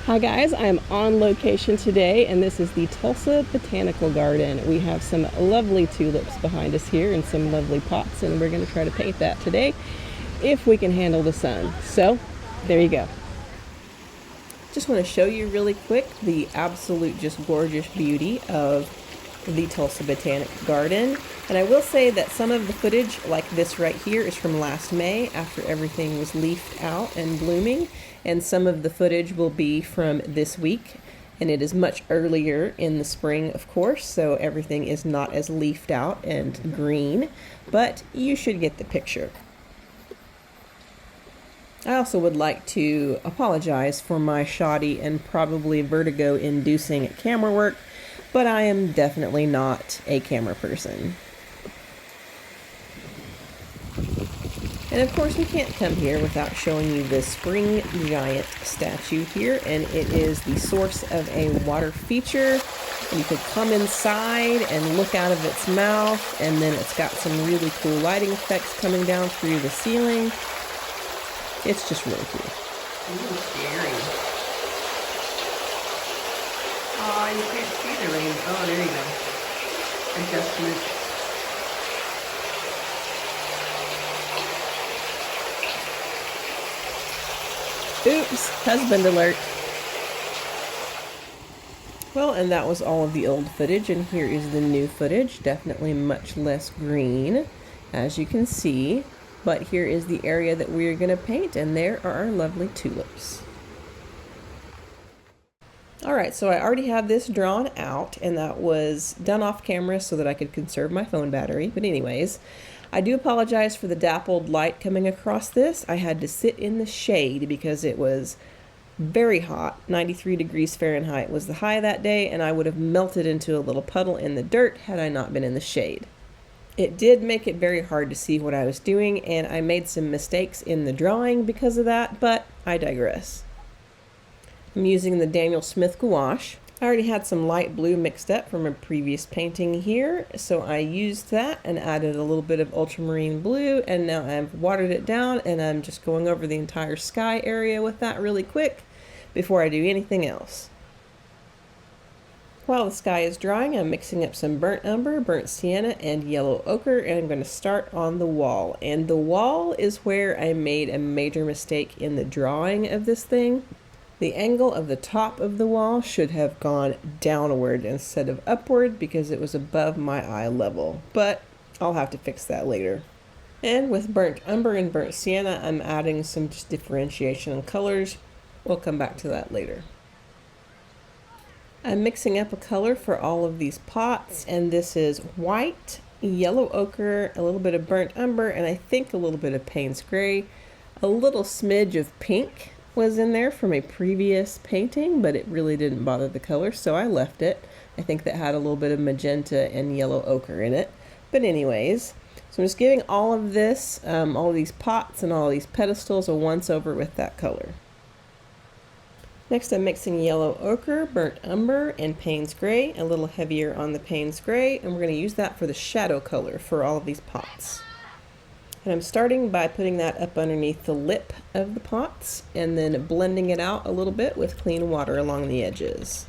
Hi guys, I'm on location today and this is the Tulsa Botanical Garden. We have some lovely tulips behind us here and some lovely pots, and we're going to try to paint that today if we can handle the sun. So there you go. Just want to show you really quick the absolute just gorgeous beauty of the Tulsa Botanic Garden. And I will say that some of the footage, like this right here, is from last May after everything was leafed out and blooming. And some of the footage will be from this week. And it is much earlier in the spring, of course, so everything is not as leafed out and green. But you should get the picture. I also would like to apologize for my shoddy and probably vertigo-inducing camera work, but I am definitely not a camera person. And of course we can't come here without showing you this spring giant statue here, and it is the source of a water feature. And you could come inside and look out of its mouth, and then it's got some really cool lighting effects coming down through the ceiling. It's just really cool. Ooh, scary. Oh, you can't see the rain. Oh, there you go. Adjustment. Oops, husband alert. Well, and that was all of the old footage, and here is the new footage. Definitely much less green, as you can see. But here is the area that we are going to paint, and there are our lovely tulips. Alright, so I already have this drawn out, and that was done off camera so that I could conserve my phone battery. But anyways, I do apologize for the dappled light coming across this. I had to sit in the shade because it was very hot. 93 degrees Fahrenheit was the high that day, and I would have melted into a little puddle in the dirt had I not been in the shade. It did make it very hard to see what I was doing, and I made some mistakes in the drawing because of that, but I digress. I'm using the Daniel Smith gouache. I already had some light blue mixed up from a previous painting here, so I used that and added a little bit of ultramarine blue, and now I've watered it down, and I'm just going over the entire sky area with that really quick before I do anything else. While the sky is drying, I'm mixing up some burnt umber, burnt sienna, and yellow ochre, and I'm going to start on the wall. And the wall is where I made a major mistake in the drawing of this thing. The angle of the top of the wall should have gone downward instead of upward because it was above my eye level, but I'll have to fix that later. And with burnt umber and burnt sienna, I'm adding some just differentiation in colors. We'll come back to that later. I'm mixing up a color for all of these pots, and this is white, yellow ochre, a little bit of burnt umber, and I think a little bit of Payne's gray. A little smidge of pink was in there from a previous painting, but it really didn't bother the color, so I left it. I think that had a little bit of magenta and yellow ochre in it. But anyways, so I'm just giving all of this, all of these pots and all of these pedestals a once over with that color. Next I'm mixing yellow ochre, burnt umber, and Payne's gray, a little heavier on the Payne's gray, and we're going to use that for the shadow color for all of these pots. And I'm starting by putting that up underneath the lip of the pots, and then blending it out a little bit with clean water along the edges.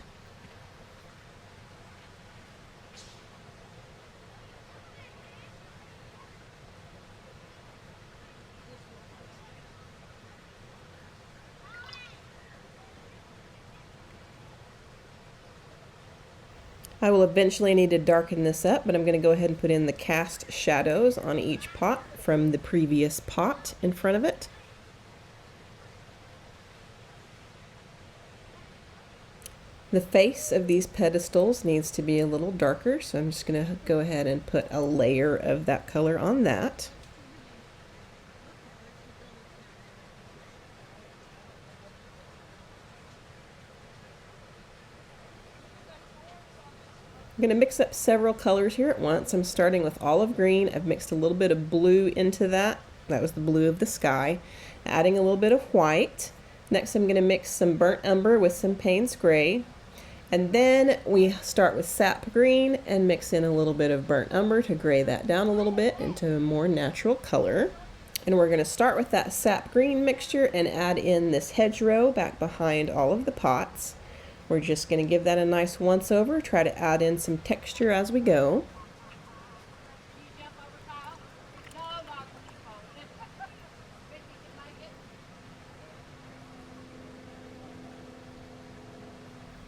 I will eventually need to darken this up, but I'm going to go ahead and put in the cast shadows on each pot from the previous pot in front of it. The face of these pedestals needs to be a little darker, so I'm just going to go ahead and put a layer of that color on that. I'm going to mix up several colors here at once. I'm starting with olive green. I've mixed a little bit of blue into that. That was the blue of the sky. Adding a little bit of white. Next I'm going to mix some burnt umber with some Payne's gray. And then we start with Sap Green and mix in a little bit of burnt umber to gray that down a little bit into a more natural color. And we're going to start with that sap green mixture and add in this hedgerow back behind all of the pots. We're just going to give that a nice once over, try to add in some texture as we go.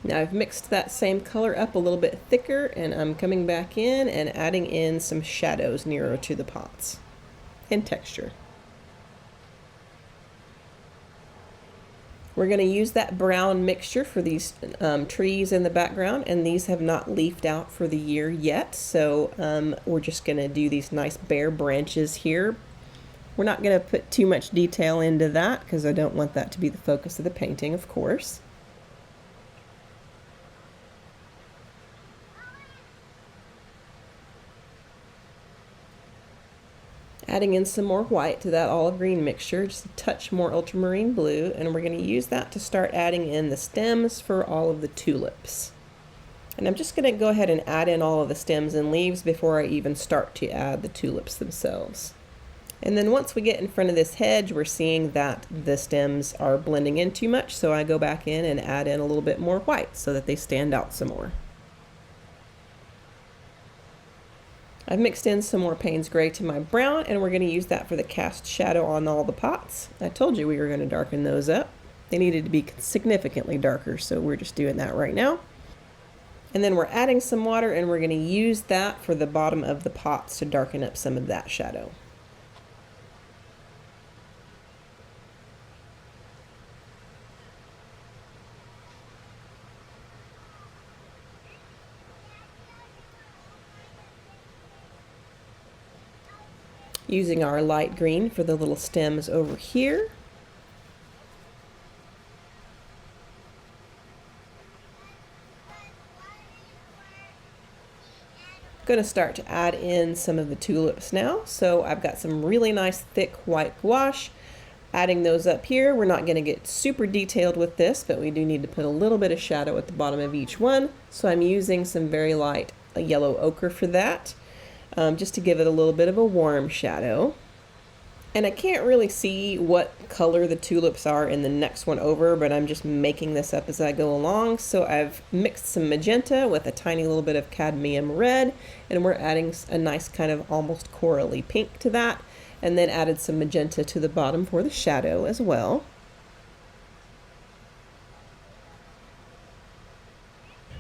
Now I've mixed that same color up a little bit thicker, and I'm coming back in and adding in some shadows nearer to the pots and texture. We're going to use that brown mixture for these trees in the background, and these have not leafed out for the year yet, so we're just going to do these nice bare branches here. We're not going to put too much detail into that because I don't want that to be the focus of the painting, of course. Adding in some more white to that olive green mixture, just a touch more ultramarine blue, and we're going to use that to start adding in the stems for all of the tulips. And I'm just going to go ahead and add in all of the stems and leaves before I even start to add the tulips themselves. And then once we get in front of this hedge, we're seeing that the stems are blending in too much, so I go back in and add in a little bit more white so that they stand out some more. I've mixed in some more Payne's Gray to my brown, and we're going to use that for the cast shadow on all the pots. I told you we were going to darken those up. They needed to be significantly darker, so we're just doing that right now. And then we're adding some water, and we're going to use that for the bottom of the pots to darken up some of that shadow. Using our light green for the little stems over here. Going to start to add in some of the tulips now. So I've got some really nice thick white gouache. Adding those up here. We're not going to get super detailed with this, but we do need to put a little bit of shadow at the bottom of each one. So I'm using some very light yellow ochre for that. Just to give it a little bit of a warm shadow. And I can't really see what color the tulips are in the next one over, but I'm just making this up as I go along. So I've mixed some magenta with a tiny little bit of cadmium red, and we're adding a nice kind of almost corally pink to that, and then added some magenta to the bottom for the shadow as well.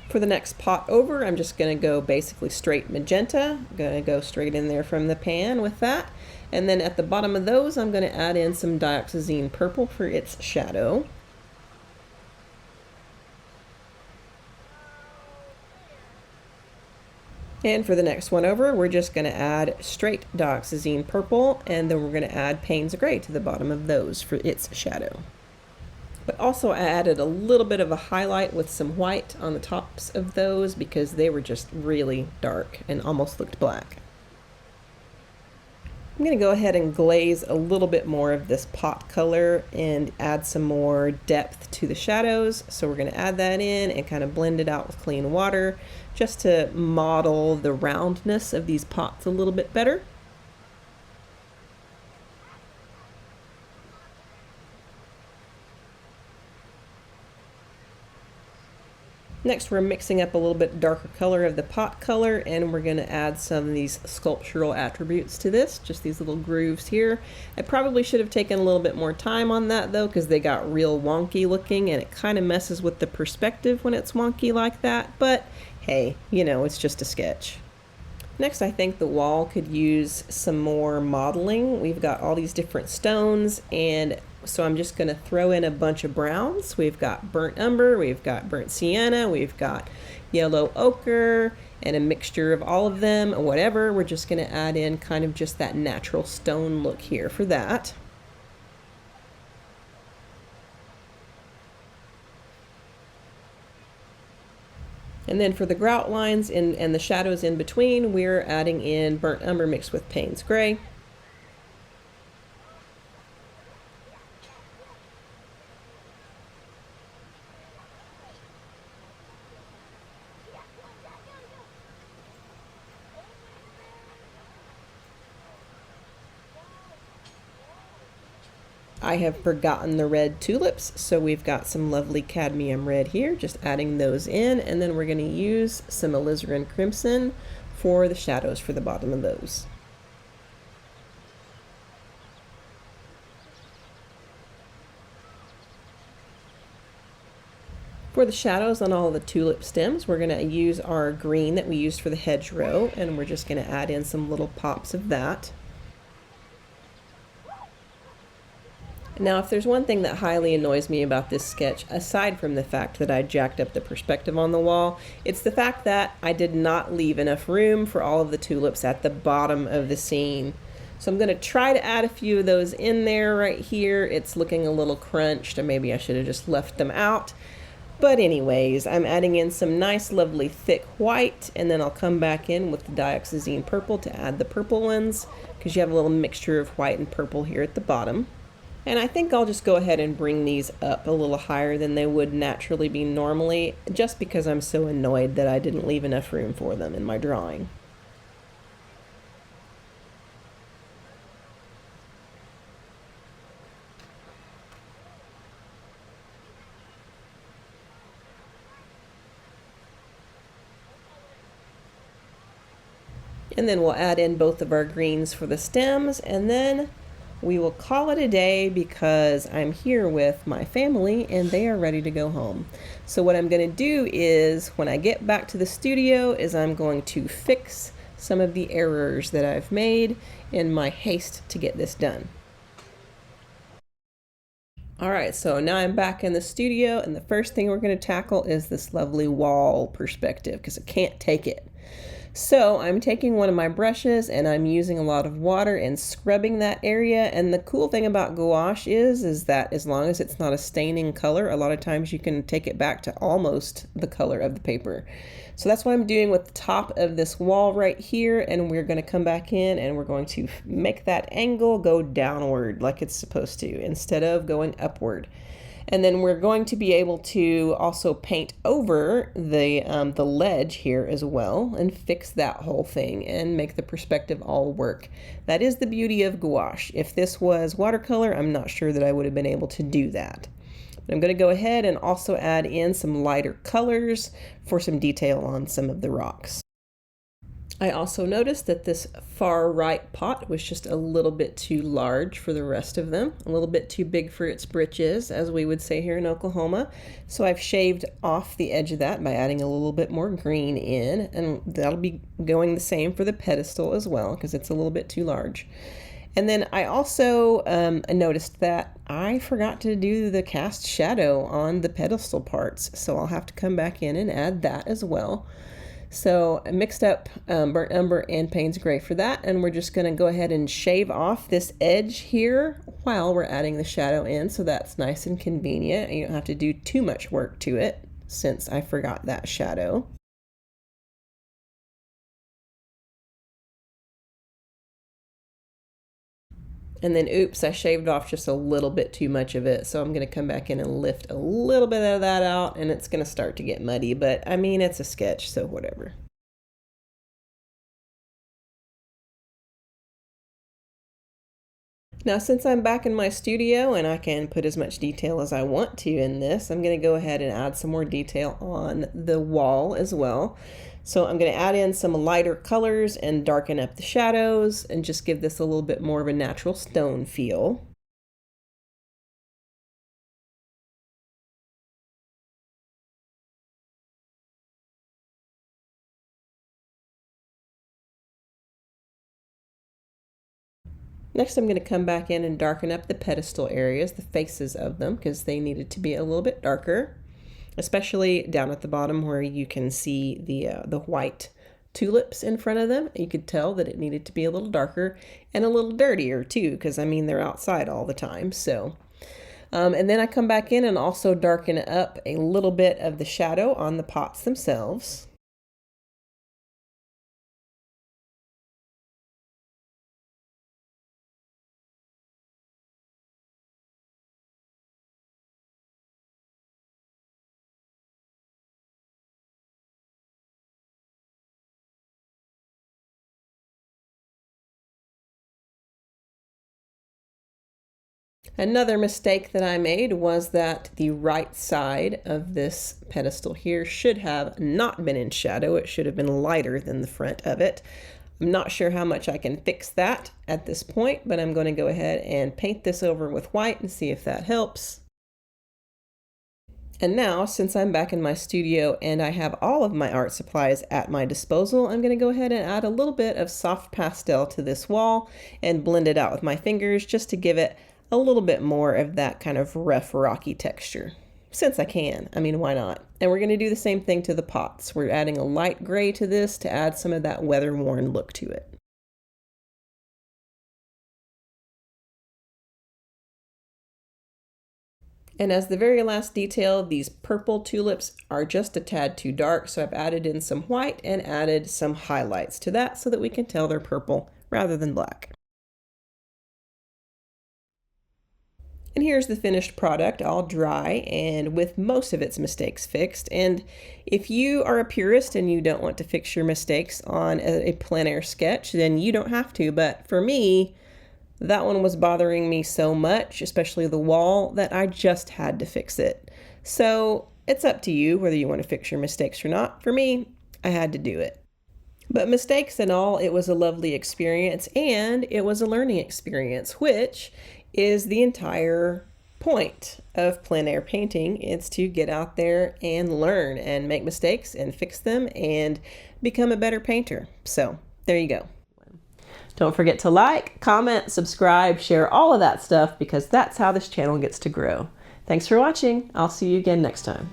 For the next pot over, I'm just going to go basically straight magenta. I'm going to go straight in there from the pan with that. And then at the bottom of those, I'm going to add in some dioxazine purple for its shadow. And for the next one over, we're just going to add straight dioxazine purple, and then we're going to add Payne's Gray to the bottom of those for its shadow. But also I added a little bit of a highlight with some white on the tops of those because they were just really dark and almost looked black. I'm going to go ahead and glaze a little bit more of this pot color and add some more depth to the shadows. So we're going to add that in and kind of blend it out with clean water just to model the roundness of these pots a little bit better. Next, we're mixing up a little bit darker color of the pot color, and we're going to add some of these sculptural attributes to this, just these little grooves here. I probably should have taken a little bit more time on that though, because they got real wonky looking, and it kind of messes with the perspective when it's wonky like that, but hey, you know, it's just a sketch. Next, I think the wall could use some more modeling. We've got all these different stones, and so I'm just going to throw in a bunch of browns. We've got burnt umber, we've got burnt sienna, we've got yellow ochre, and a mixture of all of them, or whatever. We're just going to add in kind of just that natural stone look here for that. And then for the grout lines and the shadows in between, we're adding in burnt umber mixed with Payne's Gray. I have forgotten the red tulips, so we've got some lovely cadmium red here, just adding those in, and then we're going to use some Alizarin Crimson for the shadows for the bottom of those. For the shadows on all the tulip stems, we're going to use our green that we used for the hedgerow, and we're just going to add in some little pops of that. Now, if there's one thing that highly annoys me about this sketch, aside from the fact that I jacked up the perspective on the wall, it's the fact that I did not leave enough room for all of the tulips at the bottom of the scene. So I'm going to try to add a few of those in there right here. It's looking a little crunched, or maybe I should have just left them out. But anyways, I'm adding in some nice, lovely, thick white, and then I'll come back in with the dioxazine purple to add the purple ones, because you have a little mixture of white and purple here at the bottom. And I think I'll just go ahead and bring these up a little higher than they would naturally be normally, just because I'm so annoyed that I didn't leave enough room for them in my drawing. And then we'll add in both of our greens for the stems, and then we will call it a day because I'm here with my family and they are ready to go home. So what I'm going to do is, when I get back to the studio, is I'm going to fix some of the errors that I've made in my haste to get this done. Alright, so now I'm back in the studio, and the first thing we're going to tackle is this lovely wall perspective, because I can't take it. So I'm taking one of my brushes and I'm using a lot of water and scrubbing that area. And the cool thing about gouache is that as long as it's not a staining color, a lot of times you can take it back to almost the color of the paper. So that's what I'm doing with the top of this wall right here, and we're going to come back in and we're going to make that angle go downward like it's supposed to instead of going upward. And then we're going to be able to also paint over the ledge here as well and fix that whole thing and make the perspective all work. That is the beauty of gouache. If this was watercolor, I'm not sure that I would have been able to do that. But I'm going to go ahead and also add in some lighter colors for some detail on some of the rocks. I also noticed that this far right pot was just a little bit too large for the rest of them, a little bit too big for its britches, as we would say here in Oklahoma. So I've shaved off the edge of that by adding a little bit more green in, and that'll be going the same for the pedestal as well, because it's a little bit too large. And then I also noticed that I forgot to do the cast shadow on the pedestal parts, so I'll have to come back in and add that as well. So I mixed up burnt umber and Payne's gray for that, and we're just going to go ahead and shave off this edge here while we're adding the shadow in, so that's nice and convenient. You don't have to do too much work to it since I forgot that shadow. And then, oops, I shaved off just a little bit too much of it, so I'm going to come back in and lift a little bit of that out, and it's going to start to get muddy, but I mean, it's a sketch, so whatever. Now, since I'm back in my studio and I can put as much detail as I want to in this, I'm going to go ahead and add some more detail on the wall as well. So I'm going to add in some lighter colors and darken up the shadows and just give this a little bit more of a natural stone feel. Next, I'm going to come back in and darken up the pedestal areas, the faces of them, because they needed to be a little bit darker, especially down at the bottom where you can see the white tulips in front of them. You could tell that it needed to be a little darker and a little dirtier too, because I mean, they're outside all the time. So, and then I come back in and also darken up a little bit of the shadow on the pots themselves. Another mistake that I made was that the right side of this pedestal here should have not been in shadow. It should have been lighter than the front of it. I'm not sure how much I can fix that at this point, but I'm going to go ahead and paint this over with white and see if that helps. And now, since I'm back in my studio and I have all of my art supplies at my disposal, I'm going to go ahead and add a little bit of soft pastel to this wall and blend it out with my fingers just to give it a little bit more of that kind of rough, rocky texture. Since I can, I mean, why not? And we're going to do the same thing to the pots. We're adding a light gray to this to add some of that weather-worn look to it. And as the very last detail, these purple tulips are just a tad too dark, so I've added in some white and added some highlights to that so that we can tell they're purple rather than black. And here's the finished product, all dry and with most of its mistakes fixed. And if you are a purist and you don't want to fix your mistakes on a plein air sketch, then you don't have to. But for me, that one was bothering me so much, especially the wall, that I just had to fix it. So it's up to you whether you want to fix your mistakes or not. For me, I had to do it. But mistakes and all, it was a lovely experience, and it was a learning experience, which is the entire point of plein air painting. It's to get out there and learn and make mistakes and fix them and become a better painter. So there you go. Don't forget to like, comment, subscribe, share all of that stuff, because that's how this channel gets to grow. Thanks for watching. I'll see you again next time.